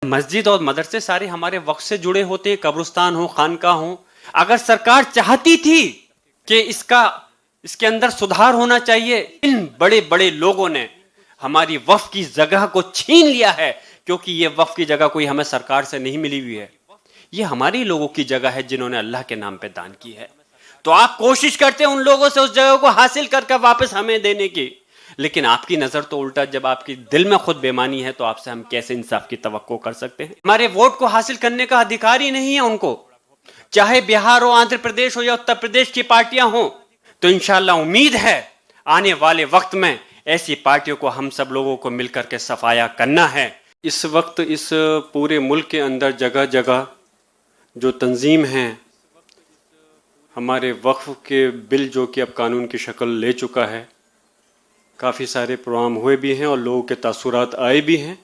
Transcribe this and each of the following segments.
मस्जिद और मदरसे सारे हमारे वक्त से जुड़े होते हैं, कब्रिस्तान हो, खानका हो। अगर सरकार चाहती थी कि इसके अंदर सुधार होना चाहिए, इन बड़े बड़े लोगों ने हमारी वक्फ की जगह को छीन लिया है, क्योंकि ये वक्फ की जगह कोई हमें सरकार से नहीं मिली हुई है, ये हमारी लोगों की जगह है जिन्होंने अल्लाह के नाम पे दान की है। तो आप कोशिश करते हैं उन लोगों से उस जगह को हासिल करके वापस हमें देने की, लेकिन आपकी नजर तो उल्टा, जब आपकी दिल में खुद बेईमानी है तो आपसे हम कैसे इंसाफ की तवक्को कर सकते हैं। हमारे वोट को हासिल करने का अधिकार ही नहीं है उनको, चाहे बिहार हो, आंध्र प्रदेश हो या उत्तर प्रदेश की पार्टियां हो। तो इंशाल्लाह उम्मीद है आने वाले वक्त में ऐसी पार्टियों को हम सब लोगों को मिलकर के सफाया करना है। इस वक्त इस पूरे मुल्क के अंदर जगह जगह जो तंजीम हैं, हमारे वक्फ के बिल जो कि अब कानून की शक्ल ले चुका है, काफ़ी सारे प्रोग्राम हुए भी हैं और लोगों के तासुरात आए भी हैं।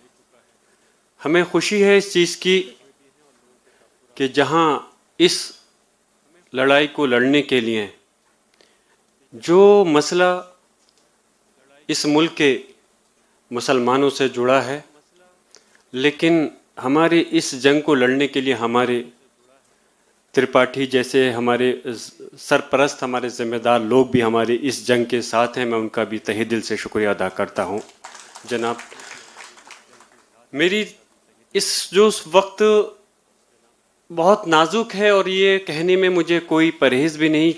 हमें खुशी है इस चीज़ की कि जहां इस लड़ाई को लड़ने के लिए जो मसला इस मुल्क के मुसलमानों से जुड़ा है, लेकिन हमारे इस जंग को लड़ने के लिए हमारे त्रिपाठी जैसे हमारे सरपरस्त, हमारे जिम्मेदार लोग भी हमारे इस जंग के साथ हैं। मैं उनका भी तहे दिल से शुक्रिया अदा करता हूं। जनाब, मेरी इस जो वक्त बहुत नाजुक है और ये कहने में मुझे कोई परहेज भी नहीं,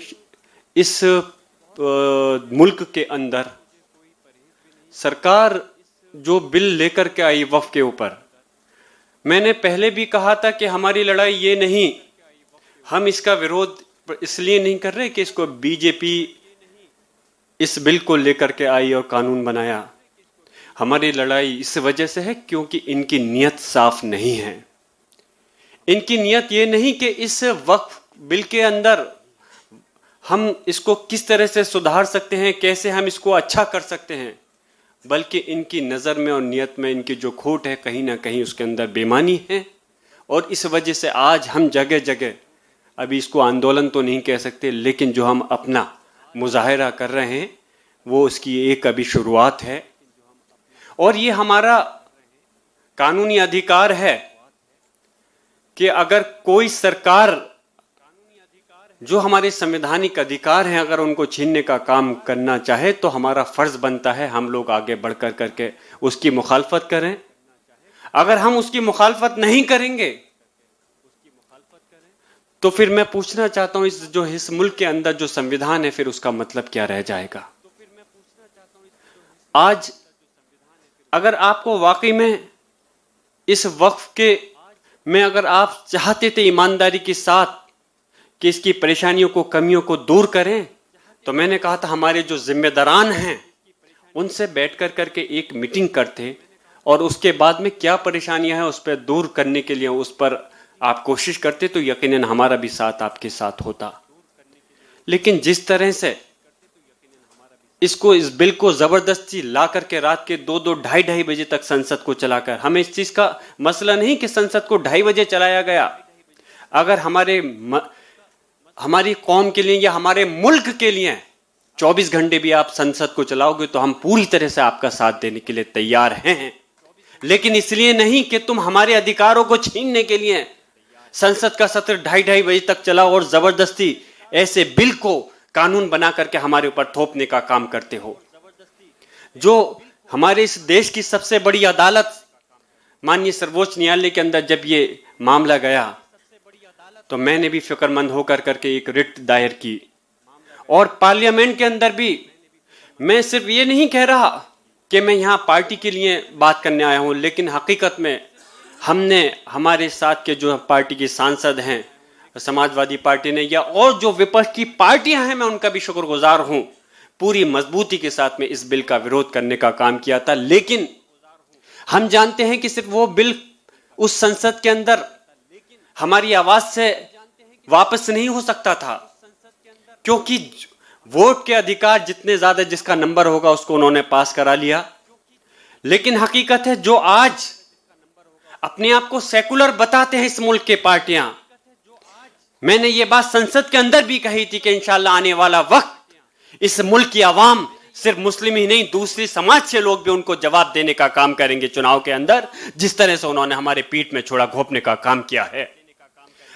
इस मुल्क के अंदर सरकार जो बिल लेकर के आई वक्फ के ऊपर, मैंने पहले भी कहा था कि हमारी लड़ाई ये नहीं, हम इसका विरोध इसलिए नहीं कर रहे कि इसको बीजेपी इस बिल को लेकर के आई और कानून बनाया। हमारी लड़ाई इस वजह से है क्योंकि इनकी नीयत साफ नहीं है। इनकी नीयत ये नहीं कि इस वक्फ बिल के अंदर हम इसको किस तरह से सुधार सकते हैं, कैसे हम इसको अच्छा कर सकते हैं, बल्कि इनकी नज़र में और नीयत में इनकी जो खोट है, कहीं ना कहीं उसके अंदर बेईमानी है। और इस वजह से आज हम जगह जगह, अभी इसको आंदोलन तो नहीं कह सकते, लेकिन जो हम अपना मुजाहरा कर रहे हैं वो इसकी एक अभी शुरुआत है। और ये हमारा कानूनी अधिकार है कि अगर कोई सरकार जो हमारे संवैधानिक अधिकार हैं, अगर उनको छीनने का काम करना चाहे तो हमारा फर्ज बनता है हम लोग आगे बढ़कर करके उसकी मुखालफत करें। अगर हम उसकी मुखालफत नहीं करेंगे तो फिर मैं पूछना चाहता हूं, इस मुल्क के अंदर जो संविधान है, फिर उसका मतलब क्या रह जाएगा। आज अगर आपको वाकई में इस वक्फ के में अगर आप चाहते थे ईमानदारी के साथ कि इसकी परेशानियों को, कमियों को दूर करें, तो मैंने कहा था हमारे जो जिम्मेदारान हैं उनसे बैठकर करके एक मीटिंग करते और उसके बाद में क्या परेशानियां हैं उस पर दूर करने के लिए उस पर आप कोशिश करते, तो यकीनन हमारा भी साथ आपके साथ होता। लेकिन जिस तरह से इस बिल को जबरदस्ती ला करके रात के 2-2, 2:30 बजे तक संसद को चलाकर, हमें इस चीज का मसला नहीं कि संसद को 2:30 बजे चलाया गया। अगर हमारी कौम के लिए या हमारे मुल्क के लिए 24 घंटे भी आप संसद को चलाओगे तो हम पूरी तरह से आपका साथ देने के लिए तैयार हैं। लेकिन इसलिए नहीं कि तुम हमारे अधिकारों को छीनने के लिए संसद का सत्र 2:30 बजे तक चलाओ और जबरदस्ती ऐसे बिल को कानून बना करके हमारे ऊपर थोपने का काम करते हो। जो हमारे इस देश की सबसे बड़ी अदालत माननीय सर्वोच्च न्यायालय के अंदर जब ये मामला गया तो मैंने भी फिक्रमंद होकर करके एक रिट दायर की, और पार्लियामेंट के अंदर भी मैं सिर्फ ये नहीं कह रहा कि मैं यहाँ पार्टी के लिए बात करने आया हूँ, लेकिन हकीकत में हमने हमारे साथ के जो पार्टी के सांसद हैं, समाजवादी पार्टी ने या और जो विपक्ष की पार्टियां हैं, मैं उनका भी शुक्रगुजार हूं, पूरी मजबूती के साथ में इस बिल का विरोध करने का काम किया था। लेकिन हम जानते हैं कि सिर्फ वो बिल उस संसद के अंदर हमारी आवाज से वापस नहीं हो सकता था, क्योंकि वोट के अधिकार जितने ज्यादा जिसका नंबर होगा उसको उन्होंने पास करा लिया। लेकिन हकीकत है जो आज अपने आप को सेकुलर बताते हैं इस मुल्क के पार्टियां, मैंने ये बात संसद के अंदर भी कही थी कि इंशाल्लाह आने वाला वक्त इस मुल्क की आवाम सिर्फ मुस्लिम ही नहीं, दूसरी समाज से लोग भी उनको जवाब देने का काम करेंगे चुनाव के अंदर, जिस तरह से उन्होंने हमारे पीठ में छोड़ा घोंपने का काम किया है।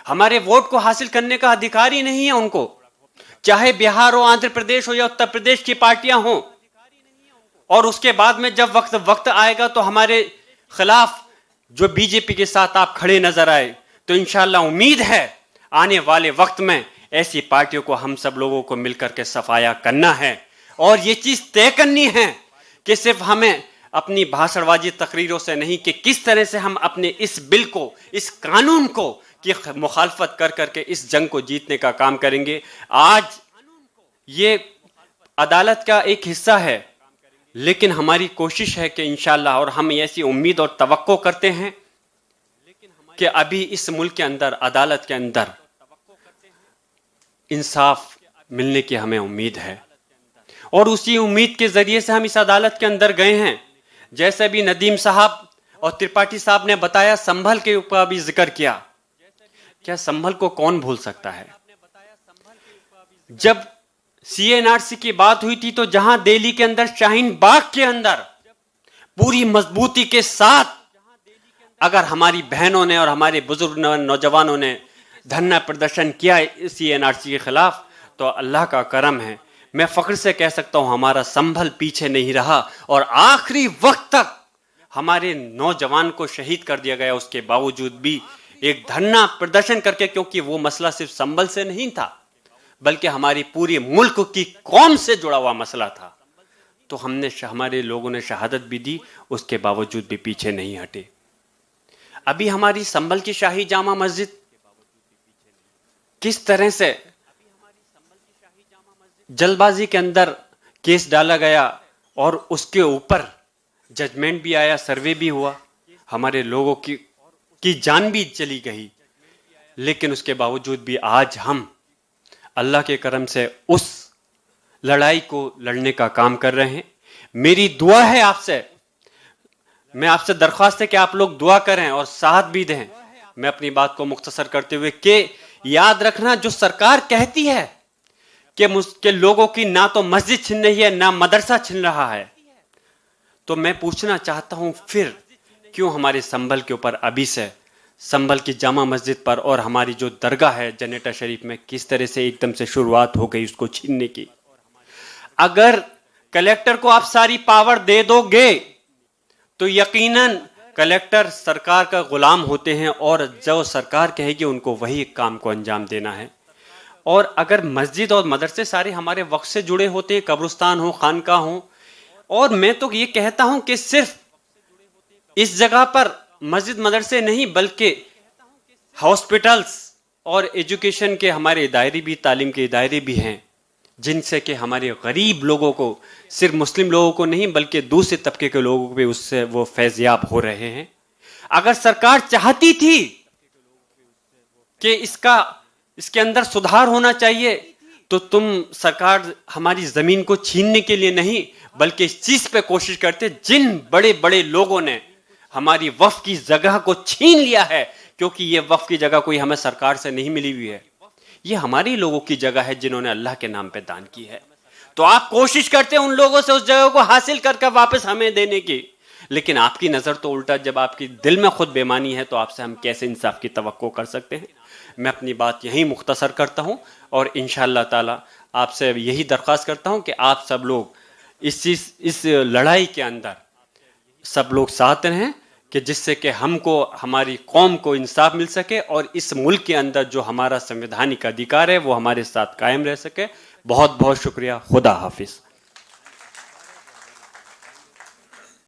हमारे वोट को हासिल करने का अधिकार ही नहीं है उनको, चाहे बिहार हो, आंध्र प्रदेश हो या उत्तर प्रदेश की पार्टियां हो। और उसके बाद में जब वक्त आएगा तो हमारे खिलाफ जो बीजेपी के साथ आप खड़े नजर आए, तो इंशाअल्लाह उम्मीद है आने वाले वक्त में ऐसी पार्टियों को हम सब लोगों को मिलकर के सफाया करना है। और ये चीज तय करनी है कि सिर्फ हमें अपनी भाषणबाजी तकरीरों से नहीं, कि किस तरह से हम अपने इस बिल को, इस कानून को की मुखालफत कर करके इस जंग को जीतने का काम करेंगे। आज ये अदालत का एक हिस्सा है, लेकिन हमारी कोशिश है कि इंशाअल्लाह, और हम ऐसी उम्मीद और तवक्को करते हैं कि अभी इस मुल्क के अंदर, अदालत के अंदर इंसाफ मिलने की हमें उम्मीद है। और उसी उम्मीद के जरिए से हम इस अदालत के अंदर गए हैं। जैसे भी नदीम साहब और त्रिपाठी साहब ने बताया, संभल के ऊपर भी जिक्र किया। क्या संभल को कौन भूल सकता है? जब CNRC की बात हुई थी तो जहां दिल्ली के अंदर शाहीन बाग के अंदर पूरी मजबूती के साथ अगर हमारी बहनों ने और हमारे बुजुर्ग नौजवानों ने धरना प्रदर्शन किया CNRC के खिलाफ, तो अल्लाह का करम है, मैं फख्र से कह सकता हूं हमारा संभल पीछे नहीं रहा और आखिरी वक्त तक हमारे नौजवान को शहीद कर दिया गया। उसके बावजूद भी एक धरना प्रदर्शन करके, क्योंकि वो मसला सिर्फ संभल से नहीं था बल्कि हमारी पूरी मुल्क की कौम से जुड़ा हुआ मसला था, तो हमारे लोगों ने शहादत भी दी, उसके बावजूद भी पीछे नहीं हटे। अभी हमारी संभल की शाही जामा मस्जिद किस तरह से जल्दबाजी के अंदर केस डाला गया और उसके ऊपर जजमेंट भी आया, सर्वे भी हुआ, हमारे लोगों की जान भी चली गई, लेकिन उसके बावजूद भी आज हम अल्लाह के करम से उस लड़ाई को लड़ने का काम कर रहे हैं। मेरी दुआ है आपसे, मैं आपसे दरख्वास्त है कि आप लोग दुआ करें और साथ भी दें। मैं अपनी बात को मुख्तसर करते हुए कि याद रखना, जो सरकार कहती है कि लोगों की ना तो मस्जिद छिन रही है ना मदरसा छिन रहा है, तो मैं पूछना चाहता हूं फिर क्यों हमारे संभल के ऊपर अभी से संभल की जामा मस्जिद पर और हमारी जो दरगाह है जनेटा शरीफ में किस तरह से एकदम से शुरुआत हो गई उसको छीनने की। अगर कलेक्टर को आप सारी पावर दे दोगे तो यकीनन कलेक्टर सरकार का गुलाम होते हैं और जो सरकार कहेगी उनको वही काम को अंजाम देना है। और अगर मस्जिद और मदरसे सारे हमारे वक्त से जुड़े होते हैं, कब्रिस्तान हो, खानका हो, और मैं तो ये कहता हूं कि सिर्फ इस जगह पर मस्जिद मदरसे नहीं बल्कि हॉस्पिटल्स और एजुकेशन के हमारे इदारे भी, तालीम के इदारे भी हैं, जिनसे कि हमारे गरीब लोगों को, सिर्फ मुस्लिम लोगों को नहीं बल्कि दूसरे तबके के लोगों को भी उससे वो फैज़याब हो रहे हैं। अगर सरकार चाहती थी कि इसके अंदर सुधार होना चाहिए, तो तुम सरकार हमारी जमीन को छीनने के लिए नहीं बल्कि इस चीज पे कोशिश करते, जिन बड़े बड़े लोगों ने हमारी वक्फ की जगह को छीन लिया है, क्योंकि ये वक्फ की जगह कोई हमें सरकार से नहीं मिली हुई है, ये हमारी लोगों की जगह है जिन्होंने अल्लाह के नाम पे दान की है। तो आप कोशिश करते हैं उन लोगों से उस जगह को हासिल करके वापस हमें देने की, लेकिन आपकी नजर तो उल्टा, जब आपकी दिल में खुद बेमानी है तो आपसे हम कैसे इंसाफ की तवक्को कर सकते हैं। मैं अपनी बात यहीं मुख्तसर करता हूं और इंशाअल्लाह ताला आपसे यही दरख्वास्त करता हूं कि आप सब लोग इस लड़ाई के अंदर सब लोग साथ रहें, कि जिससे कि हमको, हमारी कौम को इंसाफ मिल सके और इस मुल्क के अंदर जो हमारा संवैधानिक अधिकार है वो हमारे साथ कायम रह सके। बहुत बहुत शुक्रिया। खुदा हाफिज।